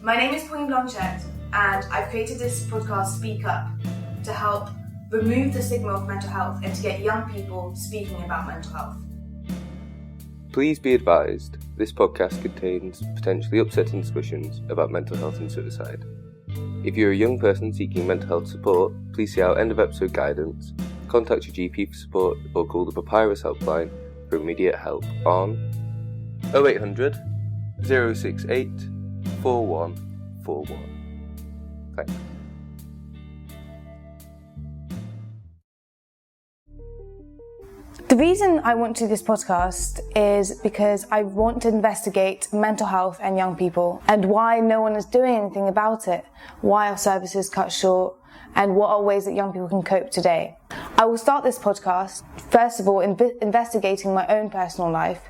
My name is Pauline Blanchette, and I've created this podcast, Speak Up, to help remove the stigma of mental health and to get young people speaking about mental health. Please be advised, this podcast contains potentially upsetting discussions about mental health and suicide. If you're a young person seeking mental health support, please see our end of episode guidance, contact your GP for support, or call the Papyrus helpline for immediate help on 0800 068 4141. Thanks. The reason I want to do this podcast is because I want to investigate mental health and young people and why no one is doing anything about it, why our services cut short, and what are ways that young people can cope today. I will start this podcast, first of all, investigating my own personal life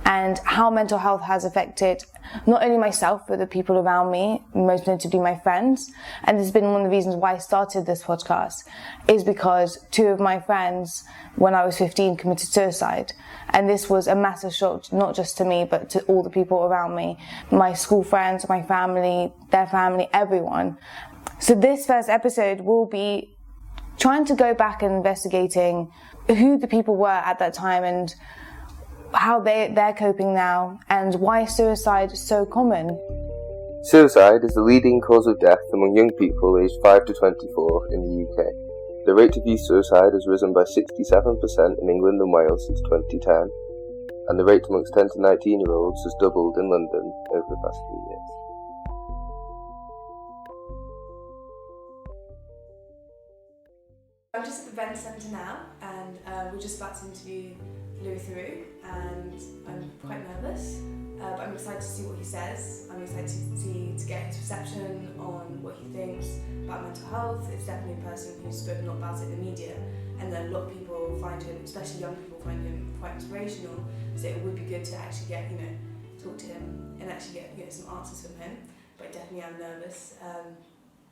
and how mental health has affected not only myself, but the people around me, most notably my friends. And this has been one of the reasons why I started this podcast, is because two of my friends, when I was 15, committed suicide. And this was a massive shock, not just to me, but to all the people around me, my school friends, my family, their family, everyone. So this first episode will be trying to go back and investigating who the people were at that time and how they're coping now, and why suicide is so common. Suicide is the leading cause of death among young people aged 5 to 24 in the UK. The rate of youth suicide has risen by 67% in England and Wales since 2010, and the rate amongst 10 to 19-year-olds has doubled in London over the past few years. I'm just at the Brent Centre now, and we're just about to interview Theroux, and I'm quite nervous, but I'm excited to see what he says. I'm excited to get his perception on what he thinks about mental health. It's definitely a person who's spoken a lot about it in the media, and then a lot of people find him, especially young people, find him quite inspirational. So it would be good to actually get, talk to him and actually get some answers from him. But I definitely am nervous.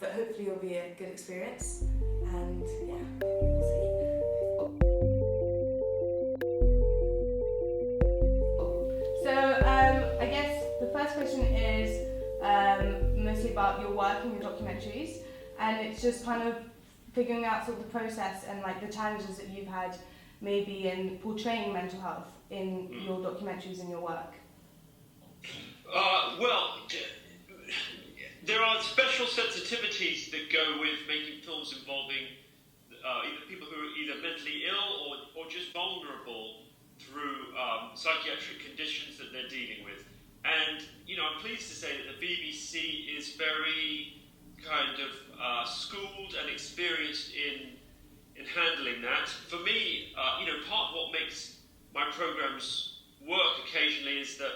But hopefully it'll be a good experience, and yeah, we'll see. So I guess the first question is mostly about your work and your documentaries, and it's just kind of figuring out sort of the process and like the challenges that you've had maybe in portraying mental health in your documentaries and your work. There are special sensitivities that go with making films involving either people who are either mentally ill or just vulnerable through psychiatric conditions that they're dealing with. And, I'm pleased to say that the BBC is very kind of schooled and experienced in handling that. For me, part of what makes my programmes work occasionally is that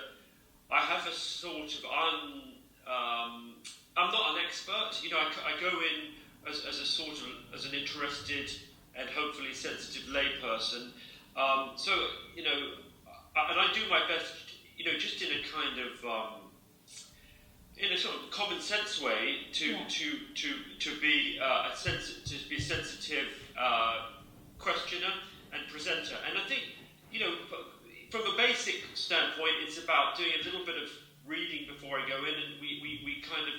I have a sort of I'm not an expert. I go in as a sort of as an interested and hopefully sensitive layperson. And I do my best, just in a kind of in a sort of common sense way to be a sensitive questioner and presenter. And I think from a basic standpoint, it's about doing a little bit of reading before I go in, and we kind of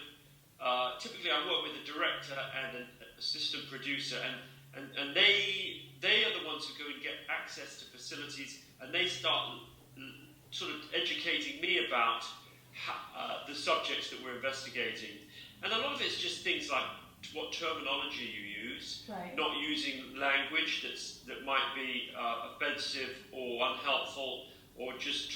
typically I work with a director and an assistant producer, and they are the ones who go and get access to facilities, and they start sort of educating me about the subjects that we're investigating. And a lot of it's just things like what terminology you use, right. Not using language that might be offensive or unhelpful or just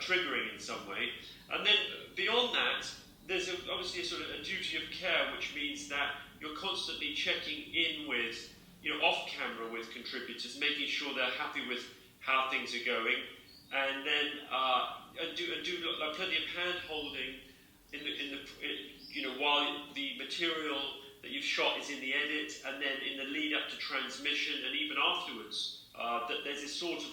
triggering in some way. And then beyond that, there's obviously a sort of a duty of care, which means that you're constantly checking in with, off camera with contributors, making sure they're happy with how things are going, and then do like plenty of hand holding while the material that you've shot is in the edit, and then in the lead up to transmission, and even afterwards, that there's this sort of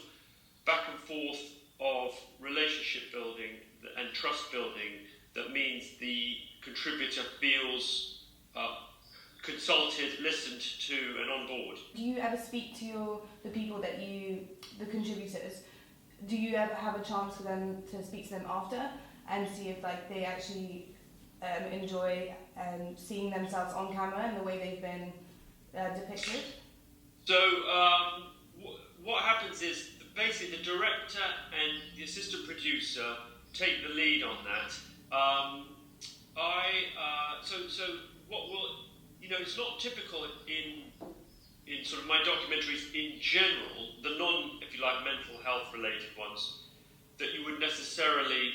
back and forth of relationship building and trust building that means the contributor feels consulted, listened to, and on board. Do you ever speak to the people the contributors? Do you ever have a chance for them to speak to them after and see if they actually enjoy seeing themselves on camera and the way they've been depicted? So what happens is basically the director and the assistant producer take the lead on that. So what will, it's not typical in sort of my documentaries in general, the non, if you like, mental health related ones, that you would necessarily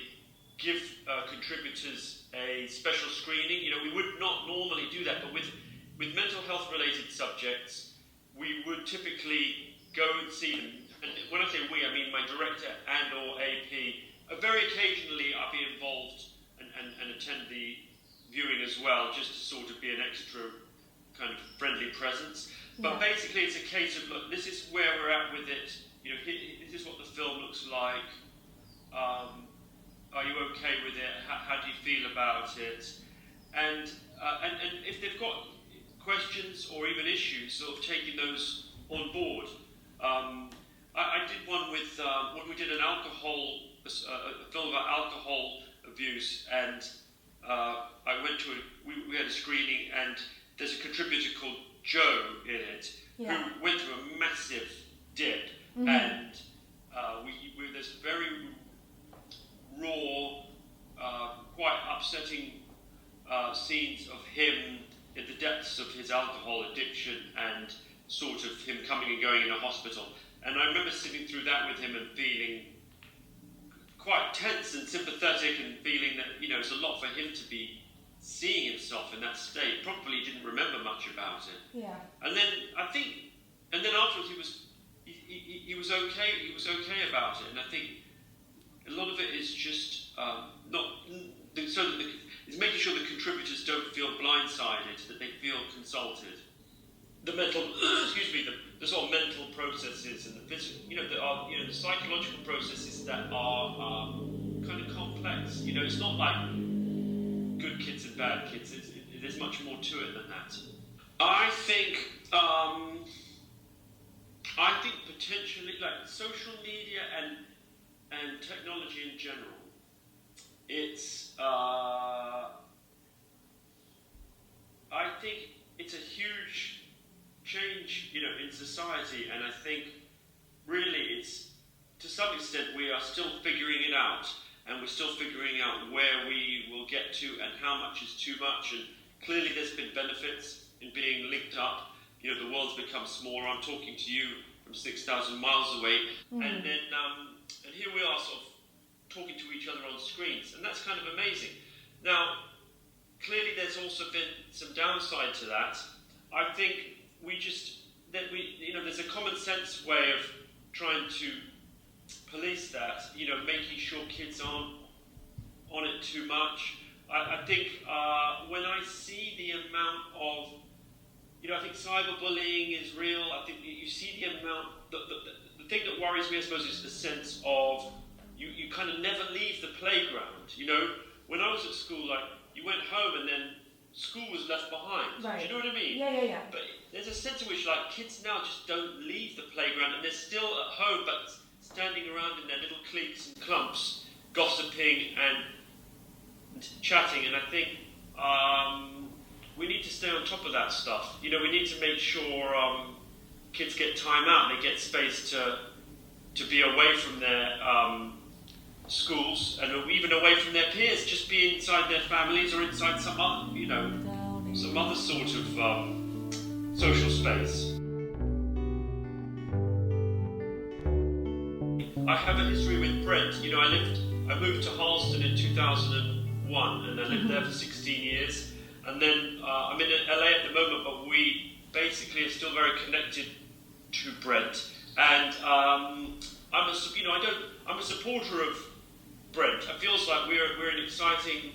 give contributors a special screening. We would not normally do that, but with mental health related subjects, we would typically go and see them. And when I say we, I mean my director and or AP. Very occasionally I'll be involved and attend the viewing as well, just to sort of be an extra kind of friendly presence. But basically it's a case of, look, this is where we're at with it. This is what the film looks like. Are you okay with it? How do you feel about it? And if they've got questions or even issues, sort of taking those on board. I did one with when we did a film about alcohol abuse, and I went to we had a screening, and there's a contributor called Joe in it who went through a massive dip, and there's very raw, quite upsetting scenes of him in the depths of his alcohol addiction and sort of him coming and going in a hospital. And I remember sitting through that with him and feeling quite tense and sympathetic, and feeling that, it's a lot for him to be seeing himself in that state. Probably didn't remember much about it. Yeah. And then afterwards he was okay. He was okay about it. And I think a lot of it is just it's making sure the contributors don't feel blindsided, that they feel consulted. The mental, the sort of mental processes and the physical, the psychological processes that are kind of complex. It's not like good kids and bad kids. There's much more to it than that. I think potentially, like social media and technology in general, it's I think it's a huge change, in society, and I think really it's, to some extent, we are still figuring it out, and we're still figuring out where we will get to and how much is too much. And clearly there's been benefits in being linked up. The world's become smaller. I'm talking to you from 6,000 miles away, and then and here we are sort of talking to each other on screens, and that's kind of amazing. Now, clearly there's also been some downside to that. I think there's a common sense way of trying to police that, making sure kids aren't on it too much. I think when I see the amount of, I think cyberbullying is real. I think you see the amount, the thing that worries me, I suppose, is the sense of you kind of never leave the playground. When I was at school, like, you went home and then school was left behind. Right. Do you know what I mean? Yeah. But there's a sense in which, like, kids now just don't leave the playground, and they're still at home, but standing around in their little cliques and clumps, gossiping and chatting. And I think we need to stay on top of that stuff. We need to make sure kids get time out and they get space to be away from their schools and even away from their peers, just be inside their families or inside some other sort of social space. I have a history with Brent. I moved to Harleston in 2001, and I lived there for 16 years. And then I'm in LA at the moment, but we basically are still very connected to Brent. And I'm a supporter of Brent. It feels like we're an exciting.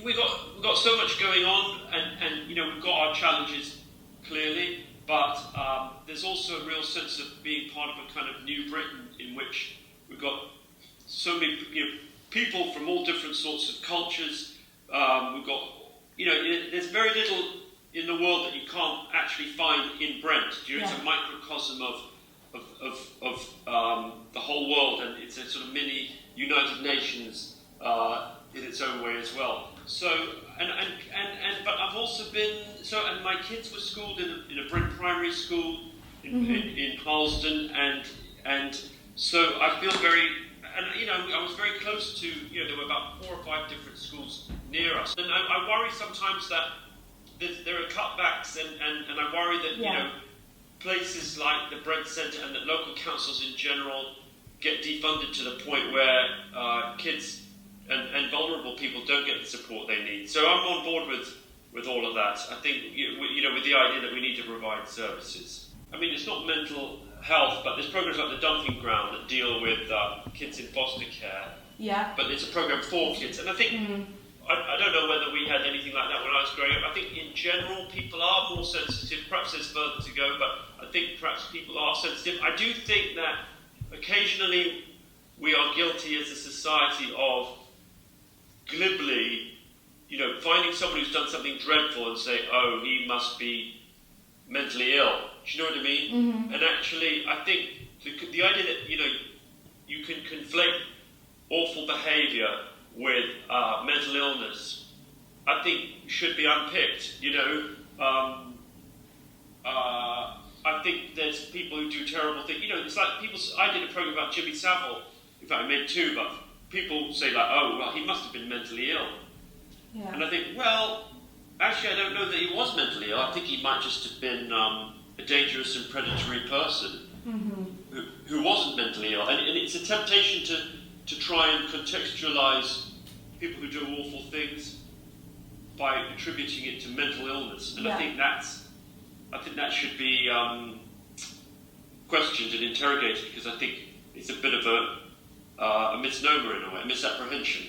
We've got so much going on, and we've got our challenges clearly, but there's also a real sense of being part of a kind of new Britain in which we've got so many people from all different sorts of cultures. We've got there's very little in the world that you can't actually find in Brent. It's a microcosm of the whole world, and it's a sort of mini United Nations in its own way as well. So, but I've also been, and my kids were schooled in a Brent primary school in Harlesden, and so I feel very, and I was very close to, there were about 4 or 5 different schools near us, and I worry sometimes that there are cutbacks, and I worry that, places like the Brent Centre and that local councils in general get defunded to the point where kids and vulnerable people don't get the support they need. So I'm on board with all of that. I think, with the idea that we need to provide services. I mean, it's not mental health, but there's programs like the Dumping Ground that deal with kids in foster care. Yeah. But it's a program for kids. And I think, I don't know whether we had anything like that when I was growing up. I think in general people are more sensitive. Perhaps there's further to go, but I think perhaps people are sensitive. I do think that occasionally we are guilty as a society of glibly, finding someone who's done something dreadful and say, oh, he must be mentally ill. Do you know what I mean? Mm-hmm. And actually, I think the idea that, you can conflate awful behaviour with mental illness, I think should be unpicked. I think there's people who do terrible things. It's like I did a programme about Jimmy Savile. In fact, I made 2, but people say like, oh, well, he must have been mentally ill. Yeah. And I think, well, actually, I don't know that he was mentally ill. I think he might just have been a dangerous and predatory person who wasn't mentally ill. And it's a temptation to try and contextualise people who do awful things by attributing it to mental illness. And I think that should be questioned and interrogated, because I think it's a bit of a misnomer in a way, a misapprehension.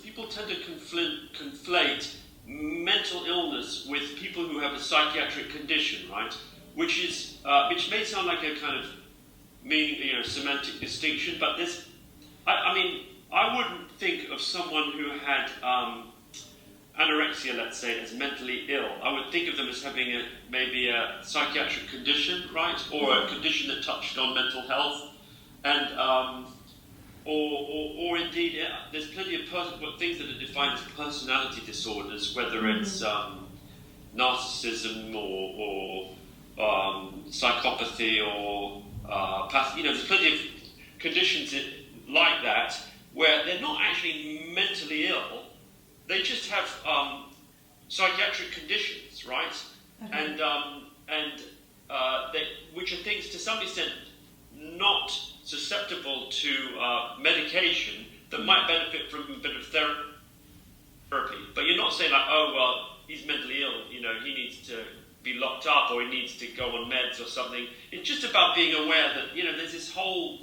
People tend to conflate mental illness with people who have a psychiatric condition, right? Which may sound like a kind of semantic distinction, but I wouldn't think of someone who had anorexia, let's say, as mentally ill. I would think of them as having maybe a psychiatric condition, right? Or a condition that touched on mental health. And, or indeed, there's plenty of things that are defined as personality disorders, whether it's narcissism or psychopathy or there's plenty of conditions like that where they're not actually mentally ill, they just have psychiatric conditions, right? Okay. Which are things to some extent not susceptible to medication that might benefit from a bit of therapy. But you're not saying like, oh, well, he's mentally ill, he needs to be locked up or he needs to go on meds or something. It's just about being aware that, there's this whole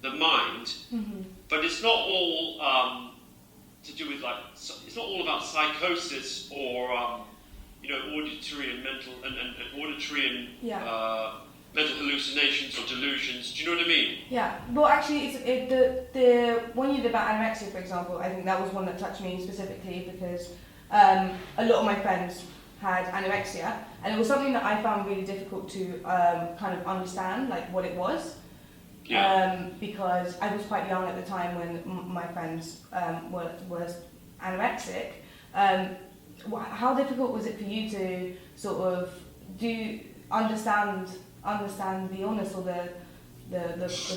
the mind, but it's not all to do with it's not all about psychosis or auditory and mental and auditory and mental hallucinations or delusions. Do you know what I mean? Yeah. Well, actually, the one you did about anorexia, for example, I think that was one that touched me specifically because a lot of my friends had anorexia, and it was something that I found really difficult to kind of understand, like what it was. Yeah. Because I was quite young at the time when my friends were anorexic. How difficult was it for you to sort of understand the illness or the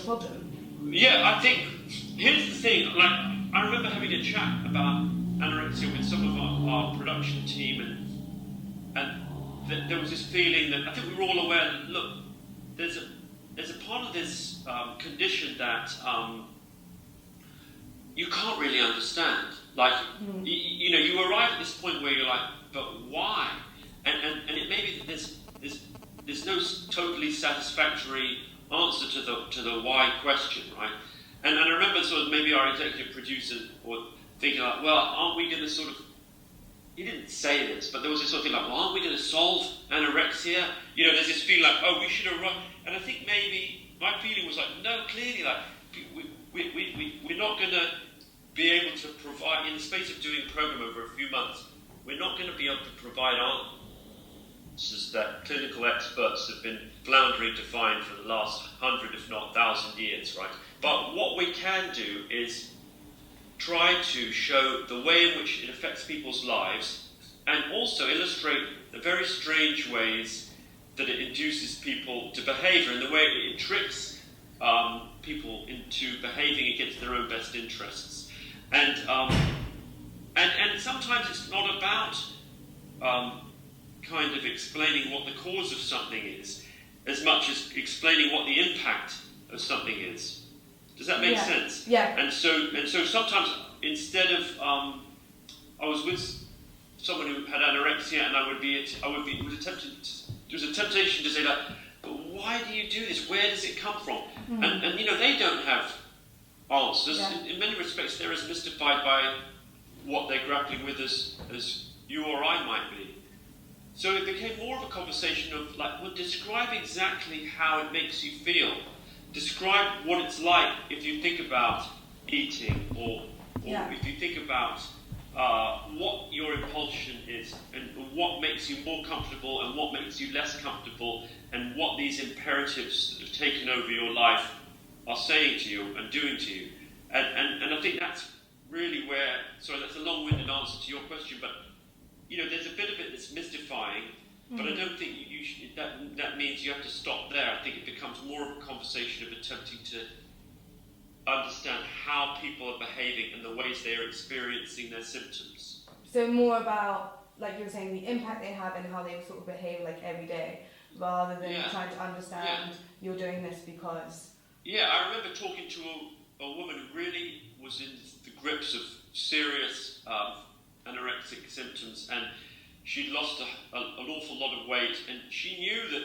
problem? Yeah, I think here's the thing. Like, I remember having a chat about anorexia with some of our production team, and there was this feeling that I think we were all aware that look, there's a part of this condition that you can't really understand. Like, you arrive at this point where you're like, but why? And it may be that there's no totally satisfactory answer to the why question, right? And I remember sort of maybe our executive producer or thinking like, well, aren't we going to sort of, he didn't say this, but there was this sort of thing like, well, aren't we going to solve anorexia? There's this feeling like, oh, we should have run. And I think maybe my feeling was like, no, clearly, like, we're not going to be able to provide, in the space of doing a program over a few months, we're not going to be able to provide that clinical experts have been floundering to find for the last 100, if not 1,000 years, right? But what we can do is try to show the way in which it affects people's lives and also illustrate the very strange ways that it induces people to behave and the way it tricks people into behaving against their own best interests. And sometimes it's not about kind of explaining what the cause of something is as much as explaining what the impact of something is. Does that make sense? Yeah. And so sometimes instead of I was with someone who had anorexia, and it was a temptation to say that, but why do you do this? Where does it come from? And they don't have answers. Yeah. In many respects, they're as mystified by what they're grappling with as you or I might be. So it became more of a conversation of describe exactly how it makes you feel. Describe what it's like if you think about eating, or if you think about what your impulsion is, and what makes you more comfortable and what makes you less comfortable, and what these imperatives that have taken over your life are saying to you and doing to you. And I think that's really where, sorry, that's a long-winded answer to your question, but there's a bit of it that's mystifying, but I don't think that means you have to stop there. I think it becomes more of a conversation of attempting to understand how people are behaving and the ways they are experiencing their symptoms. So more about, like you were saying, the impact they have and how they sort of behave every day, rather than trying to understand you're doing this because... Yeah, I remember talking to a woman who really was in the grips of serious anorexic symptoms, and she'd lost an awful lot of weight, and she knew that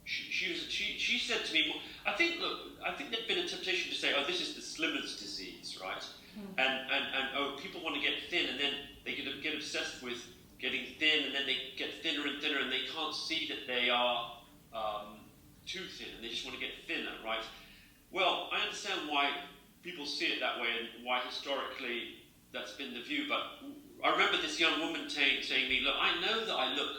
she said to me, I think there'd been a temptation to say, oh, this is the slimmer's disease, right? And people want to get thin, and then they get obsessed with getting thin, and then they get thinner and thinner, and they can't see that they are too thin, and they just want to get thinner, right? Well, I understand why people see it that way, and why historically that's been the view, but I remember this young woman saying to me, look, I know that I look,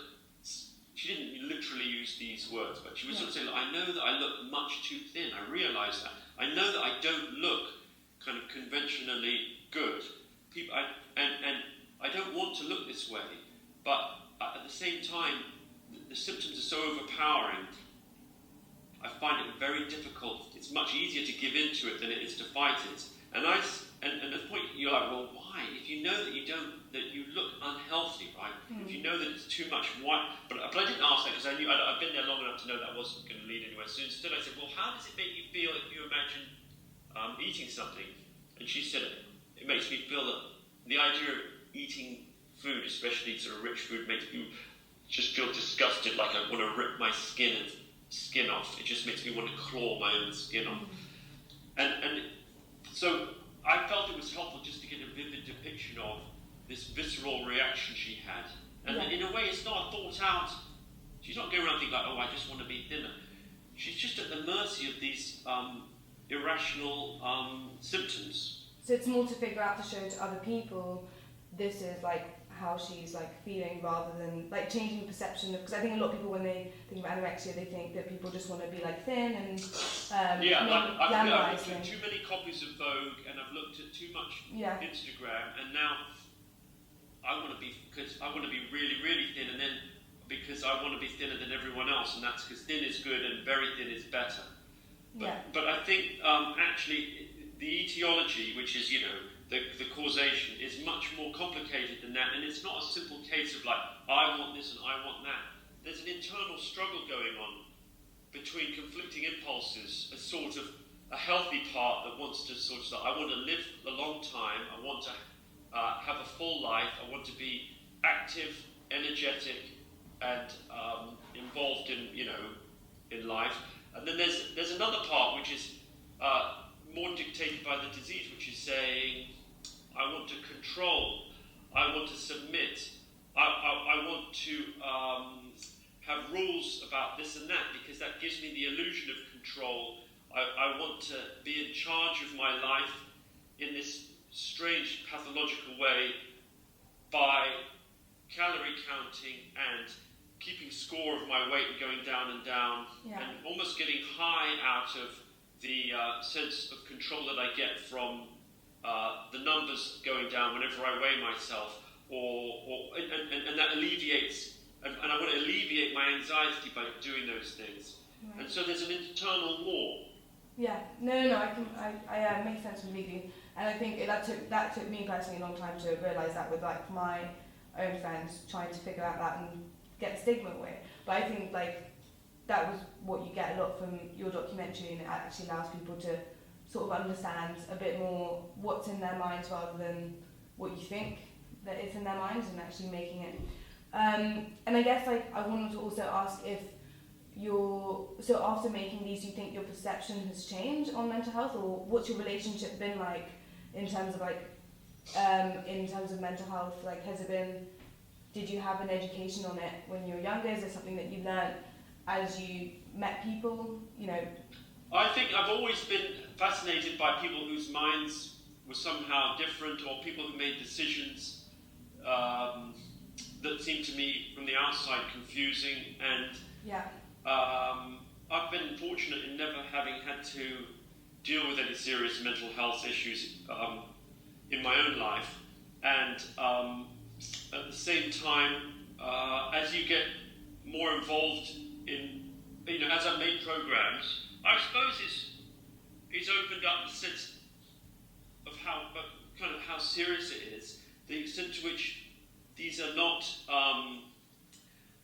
she didn't literally use these words, but she was sort of saying, look, I know that I look much too thin. I realise that. I know that I don't look kind of conventionally good. And I don't want to look this way. But at the same time, the symptoms are so overpowering, I find it very difficult. It's much easier to give into it than it is to fight it. And at the point you're like, well, why? If you know that you look unhealthy, right? If you know that it's too much, why? But I didn't ask that because I knew I'd been there long enough to know that wasn't going to lead anywhere. So instead I said, well, how does it make you feel if you imagine eating something? And she said, it makes me feel that the idea of eating food, especially sort of rich food, makes you just feel disgusted, like I want to rip my skin off. It just makes me want to claw my own skin off. And so I felt it was helpful just to get a vivid depiction of this visceral reaction she had. And in a way, it's not thought out. She's not going around thinking like, oh, I just want to be thinner. She's just at the mercy of these irrational symptoms. So it's more to figure out, to show to other people, this is how she's feeling, rather than changing the perception of, because I think a lot of people, when they think about anorexia, they think that people just want to be thin and I've looked at too many copies of Vogue, and I've looked at too much Instagram, and now I want to be really, really thin, and then because I want to be thinner than everyone else, and that's because thin is good and very thin is better. But I think actually the etiology, which is the causation, is much more complicated than that, and it's not a simple case of I want this and I want that. There's an internal struggle going on between conflicting impulses, a sort of a healthy part that wants to sort of I want to live a long time, I want to have a full life, I want to be active, energetic, and involved in life. And then there's another part which is more dictated by the disease, which is saying, I want to control, I want to submit, I want to have rules about this and that, because that gives me the illusion of control. I want to be in charge of my life in this strange pathological way by calorie counting and keeping score of my weight going down and down, and almost getting high out of the sense of control that I get from the numbers going down whenever I weigh myself, and that alleviates, and I want to alleviate my anxiety by doing those things. Right. And so there's an internal war. Yeah, no, I make sense completely, and I think that took me personally a long time to realise that with like my own friends trying to figure out that and get stigma away. But I think like that was what you get a lot from your documentary, and it actually allows people to sort of understand a bit more what's in their minds rather than what you think that is in their minds, and actually making it. And I guess like I wanted to also ask if so after making these, do you think your perception has changed on mental health, or what's your relationship been like in terms of mental health? Like, did you have an education on it when you were younger? Is it something that you learned as you met people, you know? I think I've always been fascinated by people whose minds were somehow different, or people who made decisions that seemed to me from the outside confusing, and I've been fortunate in never having had to deal with any serious mental health issues in my own life, and at the same time, as you get more involved in, as I've made programs, I suppose it's opened up the sense of how serious it is, the extent to which these are not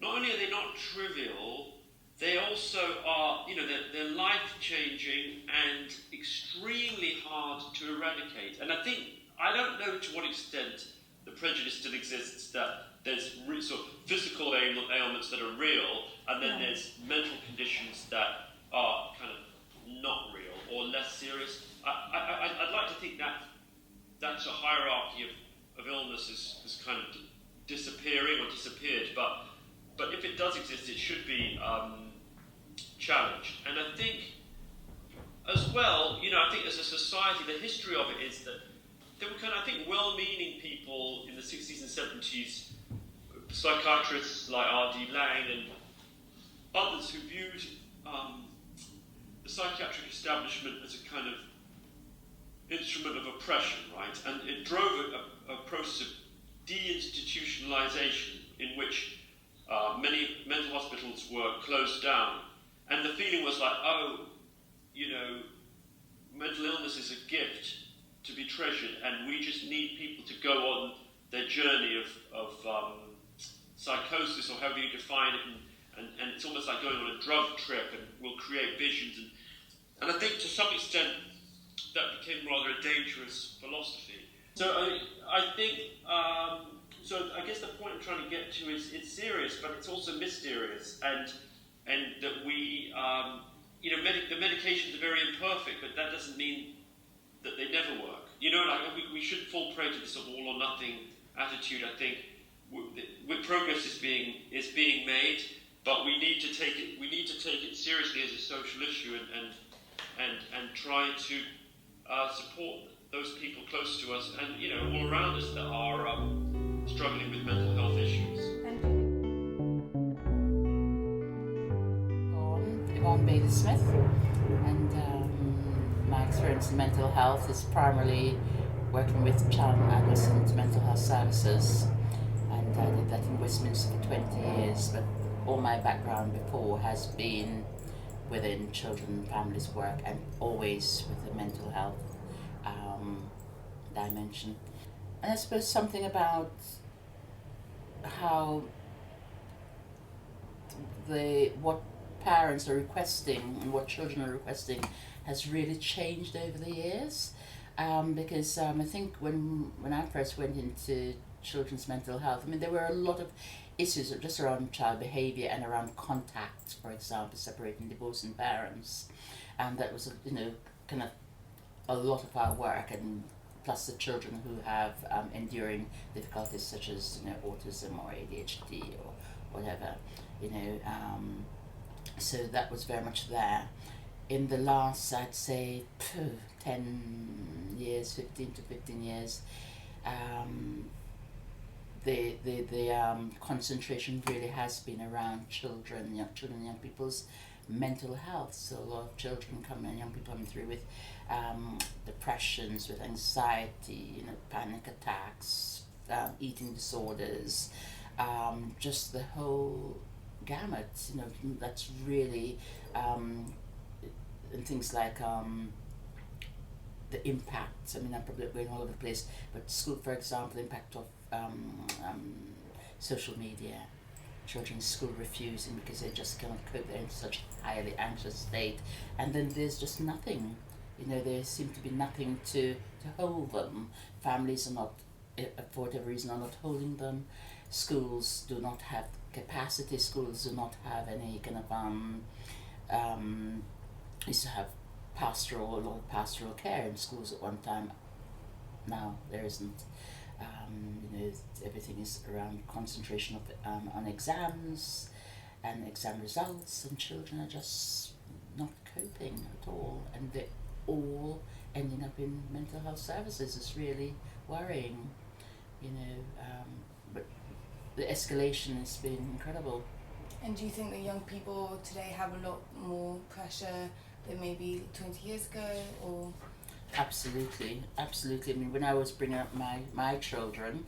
only are they not trivial, they also are, they're life-changing and extremely hard to eradicate. And I don't know to what extent the prejudice still exists that there's sort of physical ailments that are real, and then there's mental conditions that are kind of not real or less serious. I'd like to think that that's a hierarchy of illness is kind of disappearing or disappeared, but if it does exist, it should be challenged. And I think, as well, I think as a society, the history of it is that there were well-meaning people in the 60s and 70s, psychiatrists like R.D. Laing and others who viewed the psychiatric establishment as a kind of instrument of oppression, right? And it drove a process of deinstitutionalization in which many mental hospitals were closed down. And the feeling was like, mental illness is a gift to be treasured, and we just need people to go on their journey of psychosis, or however you define it, and it's almost like going on a drug trip, and we'll create visions. And I think to some extent that became rather a dangerous philosophy. So I think, so I guess the point I'm trying to get to is it's serious, but it's also mysterious, and that we, the medications are very imperfect, but that doesn't mean that they never work. We shouldn't fall prey to this sort of all or nothing attitude. I think progress is being made, but we need to take it seriously as a social issue, and try to support those people close to us and all around us that are struggling with mental health issues. Yvonne Bailey-Smith, and my experience in mental health is primarily working with child and adolescent mental health services, and I did that in Westminster for 20 years, but all my background before has been within children and families work, and always with the mental health dimension. And I suppose something about how what parents are requesting and what children are requesting has really changed over the years, because I think when I first went into children's mental health, there were a lot of issues just around child behaviour and around contact, for example, separating divorcing parents, and that was kind of a lot of our work, and plus the children who have enduring difficulties such as autism or ADHD or whatever, so that was very much there. In the last, I'd say, 10 years, 15 to 15 years, the concentration really has been around children and young people's mental health. So a lot of children young people coming through with depressions, with anxiety, panic attacks, eating disorders, just the whole gamut. That's really and things like the impact. I'm probably going all over the place, but school, for example, the impact of social media, children in school refusing because they just cannot cope. They're in such a highly anxious state, and then there's just nothing. There seems to be nothing to hold them. Families are not, for whatever reason, are not holding them. Schools do not have capacity. Schools do not have any kind of used to have a lot of pastoral care in schools at one time. Now there isn't. Everything is around concentration on exams and exam results, and children are just not coping at all, and they're all ending up in mental health services. Is really worrying, but the escalation has been incredible. And do you think that young people today have a lot more pressure than maybe 20 years ago, or? Absolutely. When I was bringing up my children,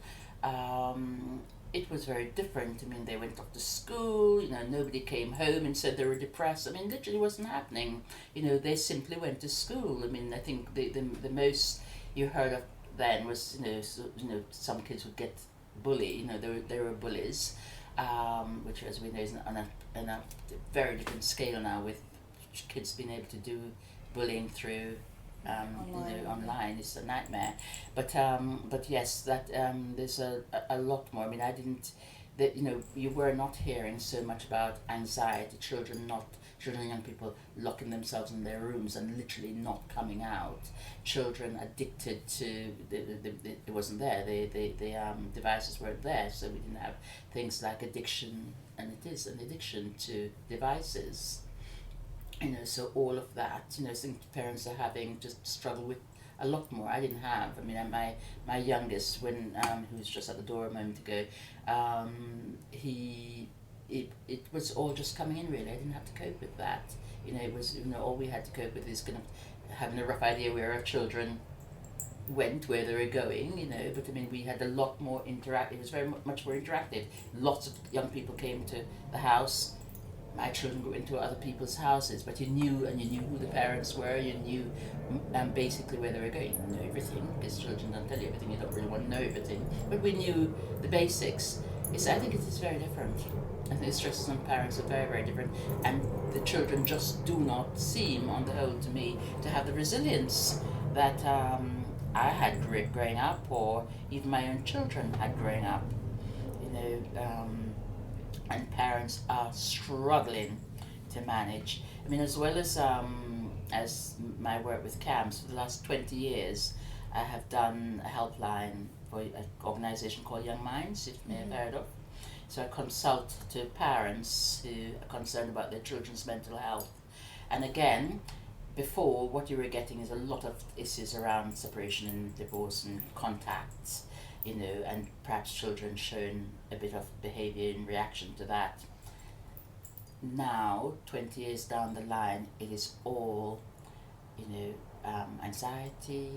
it was very different. They went off to school, nobody came home and said they were depressed. Literally wasn't happening. They simply went to school. I think the most you heard of then was, some kids would get bullied, there were bullies, which, as we know, is on a very different scale now, with kids being able to do bullying through online is a nightmare. But yes, that there's a lot more. You were not hearing so much about anxiety, children and young people locking themselves in their rooms and literally not coming out, children addicted to it wasn't there, the devices weren't there, so we didn't have things like addiction, and it is an addiction to devices. So all of that, I think parents are having to struggle with a lot more. I didn't have. My youngest, who was just at the door a moment ago, it was all just coming in, really. I didn't have to cope with that. It was, all we had to cope with is kind of having a rough idea where our children went, where they were going, but we had a lot more it was very much more interactive. Lots of young people came to the house. My children went into other people's houses, but you knew who the parents were, you knew basically where they were going. You didn't know everything, because children don't tell you everything, you don't really want to know everything, but we knew the basics. I think it is very different. I think the stresses on parents are very, very different, and the children just do not seem, on the whole, to me, to have the resilience that I had growing up, or even my own children had growing up. And parents are struggling to manage. As well as my work with camps, for the last 20 years, I have done a helpline for an organisation called Young Minds, if you may have heard of. So I consult to parents who are concerned about their children's mental health. And again, before, what you were getting is a lot of issues around separation and divorce and contacts, and perhaps children showing a bit of behaviour in reaction to that. Now, 20 years down the line, it is all, anxiety,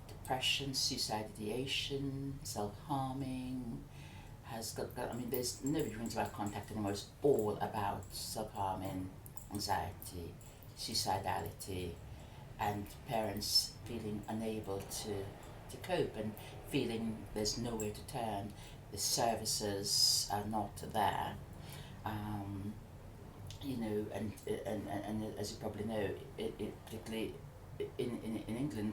depression, suicide ideation, self-harming, there's nobody brings about contact anymore. It's all about self-harming, anxiety, suicidality, and parents feeling unable to cope and feeling there's nowhere to turn. The services are not there, and as you probably know, it particularly in England,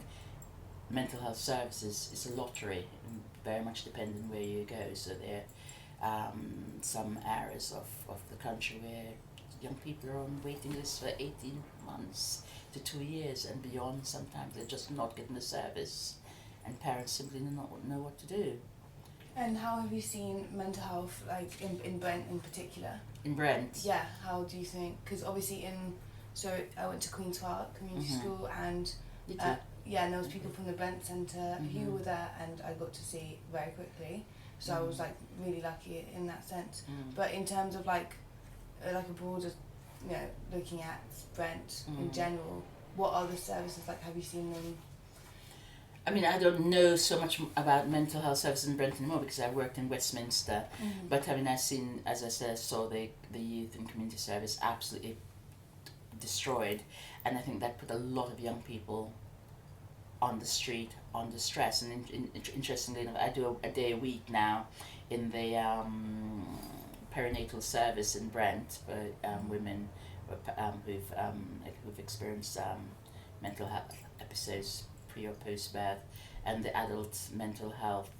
mental health services is a lottery, and very much depending where you go. So there are some areas of the country where young people are on waiting lists for 18 months to 2 years and beyond. Sometimes they're just not getting the service, and parents simply do not know what to do. And how have you seen mental health, like in Brent in particular? In Brent? Yeah, how do you think? Because obviously so I went to Queen's Park Community School, and and there was people from the Brent Centre who were there, and I got to see very quickly. So I was like really lucky in that sense. But in terms of like a broader, you know, looking at Brent in general, what other services, like, have you seen them? I mean, I don't know so much about mental health services in Brent anymore because I worked in Westminster. But I mean, I've seen, as I said, saw the youth and community service absolutely destroyed, and I think that put a lot of young people on the street under stress. And interestingly enough, I do a day a week now in the perinatal service in Brent for women who've experienced mental health episodes pre or post birth, and the adult mental health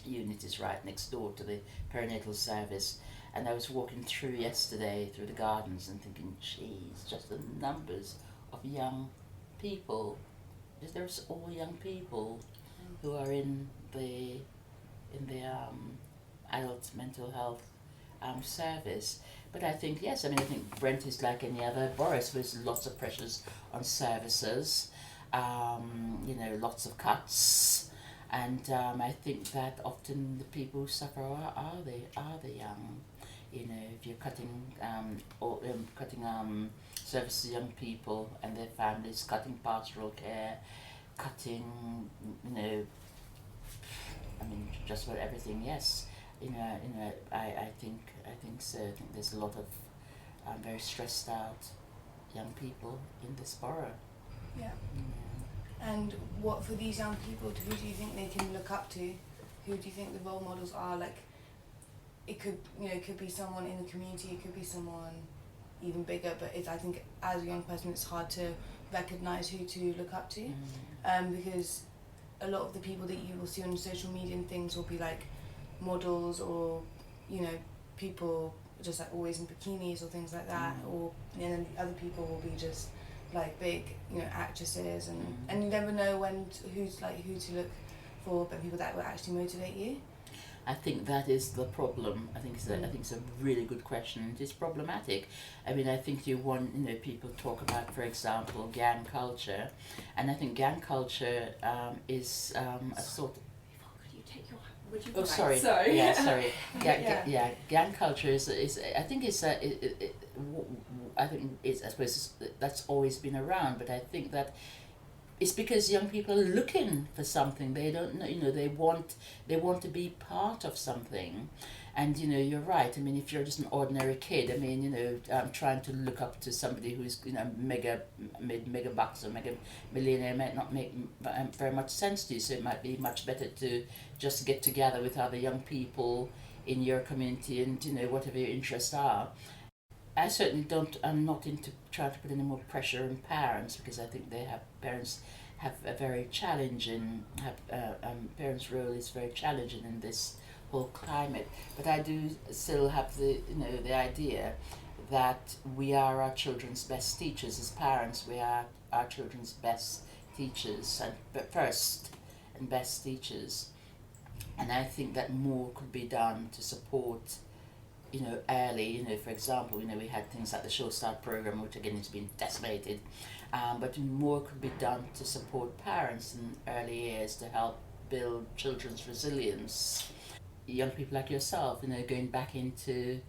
unit is right next door to the perinatal service. And I was walking through yesterday through the gardens and thinking, geez, just the numbers of young people. There's all young people who are in the adult mental health service. But I think, yes, I mean, I think Brent is like any other borough, so there's lots of pressures on services, you know, lots of cuts, and I think that often the people who suffer are the young. You know, if you're cutting services to young people and their families, cutting pastoral care, cutting, you know, I mean, just about everything. Yes, I think so. I think there's a lot of very stressed out young people in this borough. Yeah. And what, for these young people, who do you think they can look up to? Who do you think the role models are? Like, it could, you know, it could be someone in the community, it could be someone even bigger, but I think as a young person it's hard to recognise who to look up to, because a lot of the people that you will see on social media and things will be like models, or, you know, people just like always in bikinis or things like that, or, and then the other people will be just like big, you know, actresses, and you never know who to look for, but people that will actually motivate you. I think that is the problem. I think it's a really good question. It's problematic. I mean, I think people talk about, for example, gang culture, and I think gang culture is a sort of. Could you take your? Would you? Oh, sorry. Sorry. Yeah, sorry. Yeah. Gang culture is I think it's I think it's, I suppose that's always been around, but I think that it's because young people are looking for something. They don't know, you know, they want to be part of something. And, you know, you're right. I mean, if you're just an ordinary kid, I mean, you know, trying to look up to somebody who's, you know, mega bucks or mega millionaire might not make very much sense to you. So it might be much better to just get together with other young people in your community and, you know, whatever your interests are. I certainly I'm not into trying to put any more pressure on parents, because I think parents have a very challenging, parents' role is very challenging in this whole climate. But I do still have the idea that we are our children's best teachers. As parents, we are our children's best teachers, and first and best teachers. And I think that more could be done to support, you know, early, you know, for example, you know, we had things like the Show Start program, which again has been decimated, but more could be done to support parents in early years to help build children's resilience. Young people like yourself, you know, going back into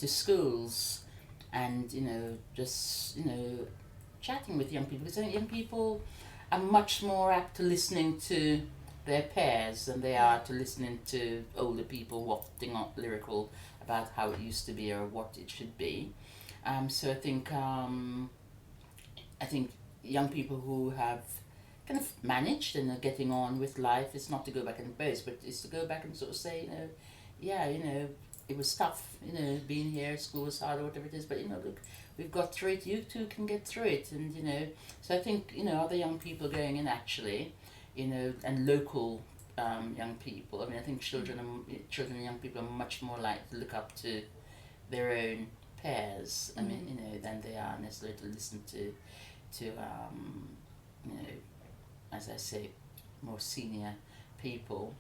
schools and, you know, just, you know, chatting with young people, because I think young people are much more apt to listening to their peers than they are to listening to older people wafting up lyrical about how it used to be or what it should be. So I think young people who have kind of managed and are getting on with life, it's not to go back and boast, but it's to go back and sort of say, you know, yeah, you know, it was tough, you know, being here, school was hard or whatever it is, but, you know, look, we've got through it, you too can get through it. And, you know, so I think, you know, other young people going in actually, you know, and local young people. I mean, I think children and young people are much more likely to look up to their own peers. I mean, you know, than they are necessarily to listen to you know, as I say, more senior people.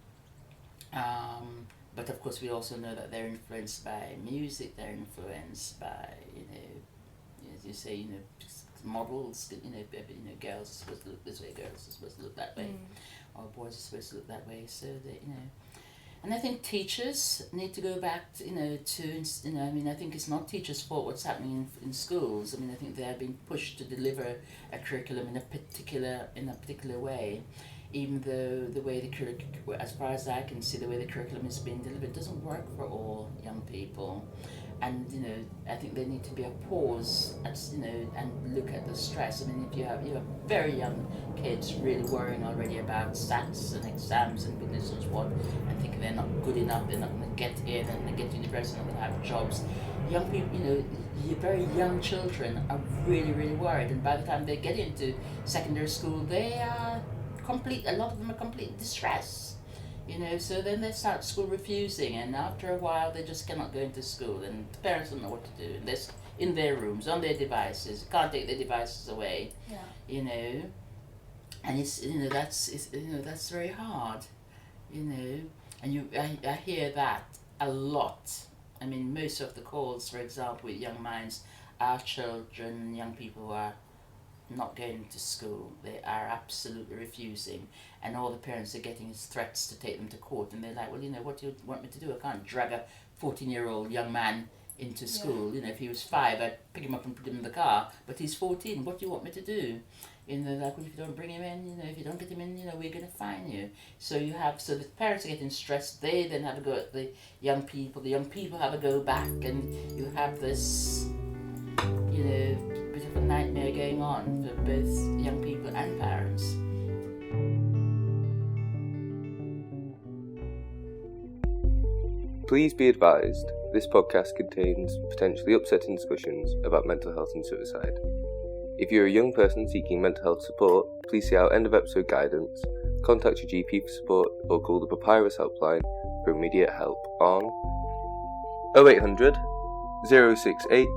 But of course, we also know that they're influenced by music. They're influenced by, you know, as you say, you know, models. Girls are supposed to look this way, girls are supposed to look that way, or boys are supposed to look that way. So that and I think teachers need to go back to, I think it's not teachers' fault what's happening in schools. I mean, I think they are being pushed to deliver a curriculum in a particular way, even though the way the curriculum, as far as I can see, the way the curriculum is being delivered doesn't work for all young people. And I think there need to be a pause, and look at the stress. I mean, if you have very young kids really worrying already about stats and exams and goodness knows what, and thinking they're not good enough, they're not going to get in, and they get to university, they're not going to have jobs. Young people, your very young children are really, really worried, and by the time they get into secondary school, they are a lot of them are complete distress. So then they start school refusing, and after a while they just cannot go into school, and the parents don't know what to do, and they're in their rooms, on their devices, can't take their devices away, and that's very hard, and I hear that a lot. I mean, most of the calls, for example, with young minds, are children, young people who are not going to school. They are absolutely refusing, and all the parents are getting is threats to take them to court, and they're like, well, what do you want me to do? I can't drag a 14-year-old young man into school. If he was 5, I'd pick him up and put him in the car, but he's 14, what do you want me to do? Like, well, if you don't bring him in, if you don't get him in, we're going to fine you. So the parents are getting stressed, they then have a go at the young people have a go back, and you have this, bit of a nightmare going on for both young people and parents. Please be advised, this podcast contains potentially upsetting discussions about mental health and suicide. If you're a young person seeking mental health support, please see our end of episode guidance, contact your GP for support, or call the Papyrus helpline for immediate help on 0800 068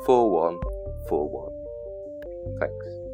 4141. Thanks.